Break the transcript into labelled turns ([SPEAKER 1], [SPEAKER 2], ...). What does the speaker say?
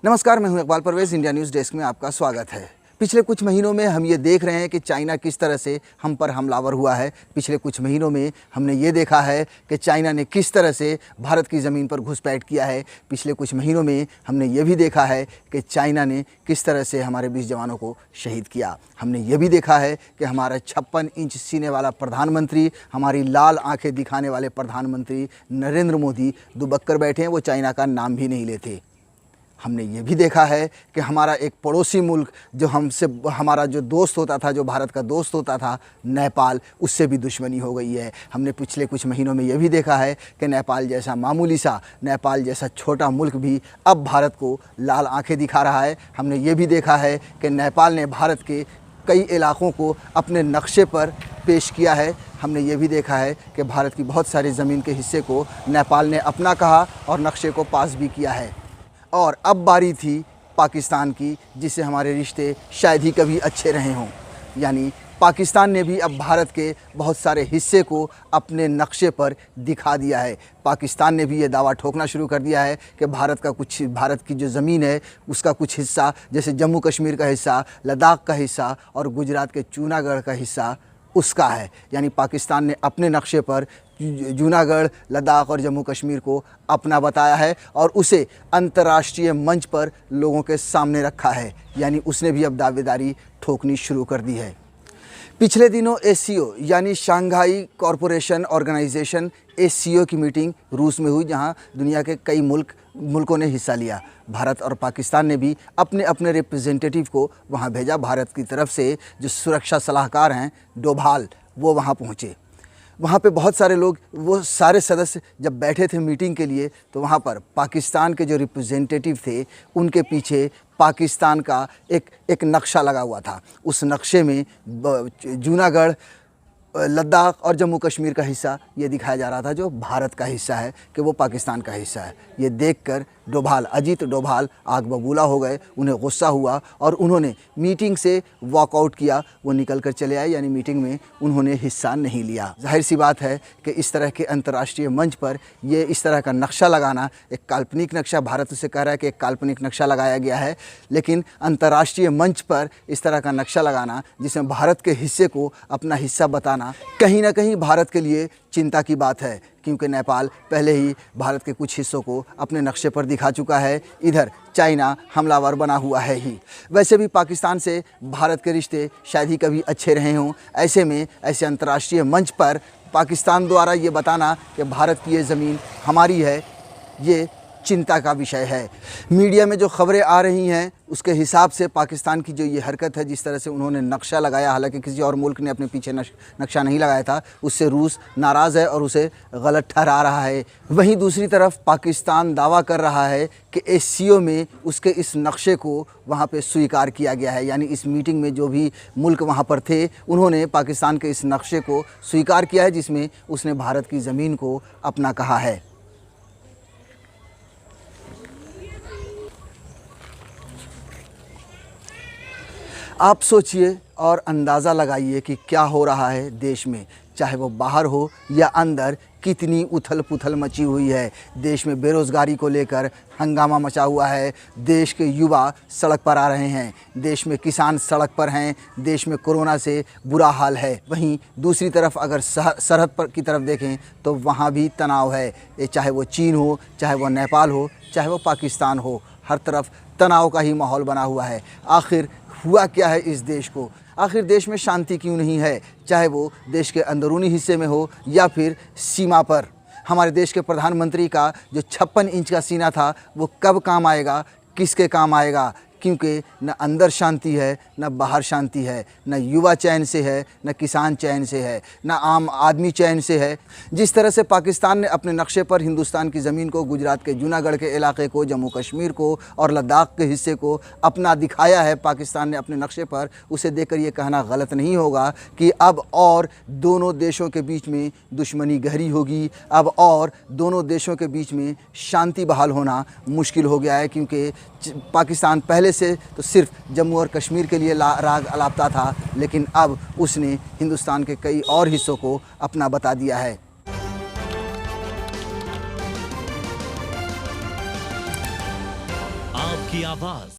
[SPEAKER 1] नमस्कार, मैं हूं Iqbal Parvez. India news desk में आपका स्वागत है। पिछले कुछ महीनों में हम ये देख रहे हैं कि चाइना किस तरह से हम पर हमलावर हुआ है। पिछले कुछ महीनों में हमने ये देखा है कि चाइना ने किस तरह से भारत की ज़मीन पर घुसपैठ किया है। पिछले कुछ महीनों में हमने ये भी देखा है कि चाइना ने किस तरह से हमारे 20 जवानों को शहीद किया। हमने ये भी देखा है कि हमारा 56 इंच सीने वाला प्रधानमंत्री, हमारी लाल आंखें दिखाने वाले प्रधानमंत्री नरेंद्र मोदी दुबक कर बैठे हैं, वो चाइना का नाम भी नहीं लेते। हमने ये भी देखा है कि हमारा एक पड़ोसी मुल्क जो हमसे हमारा जो दोस्त होता था, जो भारत का दोस्त होता था, नेपाल, उससे भी दुश्मनी हो गई है। हमने पिछले कुछ महीनों में ये भी देखा है कि नेपाल जैसा मामूली सा, नेपाल जैसा छोटा मुल्क भी अब भारत को लाल आंखें दिखा रहा है। हमने ये भी देखा है कि नेपाल ने भारत के कई इलाक़ों को अपने नक्शे पर पेश किया है। हमने ये भी देखा है कि भारत की बहुत सारी ज़मीन के हिस्से को नेपाल ने अपना कहा और नक्शे को पास भी किया है। और अब बारी थी पाकिस्तान की, जिससे हमारे रिश्ते शायद ही कभी अच्छे रहे हों। यानी पाकिस्तान ने भी अब भारत के बहुत सारे हिस्से को अपने नक्शे पर दिखा दिया है। पाकिस्तान ने भी ये दावा ठोकना शुरू कर दिया है कि भारत की जो ज़मीन है उसका कुछ हिस्सा, जैसे जम्मू कश्मीर का हिस्सा, लद्दाख का हिस्सा और गुजरात के जूनागढ़ का हिस्सा उसका है। यानी पाकिस्तान ने अपने नक्शे पर जूनागढ़, लद्दाख और जम्मू कश्मीर को अपना बताया है और उसे अंतर्राष्ट्रीय मंच पर लोगों के सामने रखा है। यानी उसने भी अब दावेदारी ठोकनी शुरू कर दी है। पिछले दिनों एससीओ यानी शंघाई कॉरपोरेशन ऑर्गेनाइजेशन एससीओ की मीटिंग रूस में हुई, जहां दुनिया के कई मुल्कों ने हिस्सा लिया। भारत और पाकिस्तान ने भी अपने अपने रिप्रेजेंटेटिव को वहां भेजा। भारत की तरफ से जो सुरक्षा सलाहकार हैं डोभाल, वो वहां पहुंचे। वहाँ पे बहुत सारे लोग, वो सारे सदस्य जब बैठे थे मीटिंग के लिए, तो वहाँ पर पाकिस्तान के जो रिप्रेजेंटेटिव थे उनके पीछे पाकिस्तान का एक नक्शा लगा हुआ था। उस नक्शे में जूनागढ़, लद्दाख और जम्मू कश्मीर का हिस्सा ये दिखाया जा रहा था, जो भारत का हिस्सा है, कि वो पाकिस्तान का हिस्सा है। ये देखकर अजीत डोभाल आग बबूला हो गए। उन्हें गुस्सा हुआ और उन्होंने मीटिंग से वॉकआउट किया। वो निकल कर चले आए, यानी मीटिंग में उन्होंने हिस्सा नहीं लिया। जाहिर सी बात है कि इस तरह के अंतर्राष्ट्रीय मंच पर ये इस तरह का नक्शा लगाना एक काल्पनिक नक्शा, भारत उसे कह रहा है कि एक काल्पनिक नक्शा लगाया गया है, लेकिन अंतर्राष्ट्रीय मंच पर इस तरह का नक्शा लगाना, जिसमें भारत के हिस्से को अपना हिस्सा बताना, कहीं ना कहीं भारत के लिए चिंता की बात है, क्योंकि नेपाल पहले ही भारत के कुछ हिस्सों को अपने नक्शे पर दिखा चुका है। इधर चाइना हमलावर बना हुआ है ही। वैसे भी पाकिस्तान से भारत के रिश्ते शायद ही कभी अच्छे रहे हों। ऐसे में ऐसे अंतर्राष्ट्रीय मंच पर पाकिस्तान द्वारा ये बताना कि भारत की ये ज़मीन हमारी है, ये चिंता का विषय है। मीडिया में जो खबरें आ रही हैं उसके हिसाब से पाकिस्तान की जो ये हरकत है, जिस तरह से उन्होंने नक्शा लगाया, हालांकि किसी और मुल्क ने अपने पीछे नक्शा नहीं लगाया था, उससे रूस नाराज़ है और उसे गलत ठहरा रहा है। वहीं दूसरी तरफ पाकिस्तान दावा कर रहा है कि एससीओ में उसके इस नक्शे को वहाँ पे स्वीकार किया गया है। यानी इस मीटिंग में जो भी मुल्क वहाँ पर थे, उन्होंने पाकिस्तान के इस नक्शे को स्वीकार किया है, जिसमें उसने भारत की ज़मीन को अपना कहा है। आप सोचिए और अंदाज़ा लगाइए कि क्या हो रहा है देश में, चाहे वो बाहर हो या अंदर, कितनी उथल पुथल मची हुई है। देश में बेरोज़गारी को लेकर हंगामा मचा हुआ है। देश के युवा सड़क पर आ रहे हैं, देश में किसान सड़क पर हैं, देश में कोरोना से बुरा हाल है। वहीं दूसरी तरफ अगर सरहद पर की तरफ देखें तो वहाँ भी तनाव है। ये चाहे वो चीन हो, चाहे वो नेपाल हो, चाहे वो पाकिस्तान हो, हर तरफ तनाव का ही माहौल बना हुआ है। आखिर हुआ क्या है इस देश को? आखिर देश में शांति क्यों नहीं है, चाहे वो देश के अंदरूनी हिस्से में हो या फिर सीमा पर? हमारे देश के प्रधानमंत्री का जो 56 इंच का सीना था, वो कब काम आएगा, किसके काम आएगा? क्योंकि न अंदर शांति है, न बाहर शांति है, न युवा चैन से है, न किसान चैन से है, न आम आदमी चैन से है। जिस तरह से पाकिस्तान ने अपने नक्शे पर हिंदुस्तान की ज़मीन को, गुजरात के जूनागढ़ के इलाके को, जम्मू कश्मीर को और लद्दाख के हिस्से को अपना दिखाया है पाकिस्तान ने अपने नक्शे पर, उसे देखकर ये कहना गलत नहीं होगा कि अब और दोनों देशों के बीच में दुश्मनी गहरी होगी, अब और दोनों देशों के बीच में शांति बहाल होना मुश्किल हो गया है। क्योंकि पाकिस्तान पहले से तो सिर्फ जम्मू और कश्मीर के लिए राग अलापता था, लेकिन अब उसने हिंदुस्तान के कई और हिस्सों को अपना बता दिया है।
[SPEAKER 2] आप की आवाज।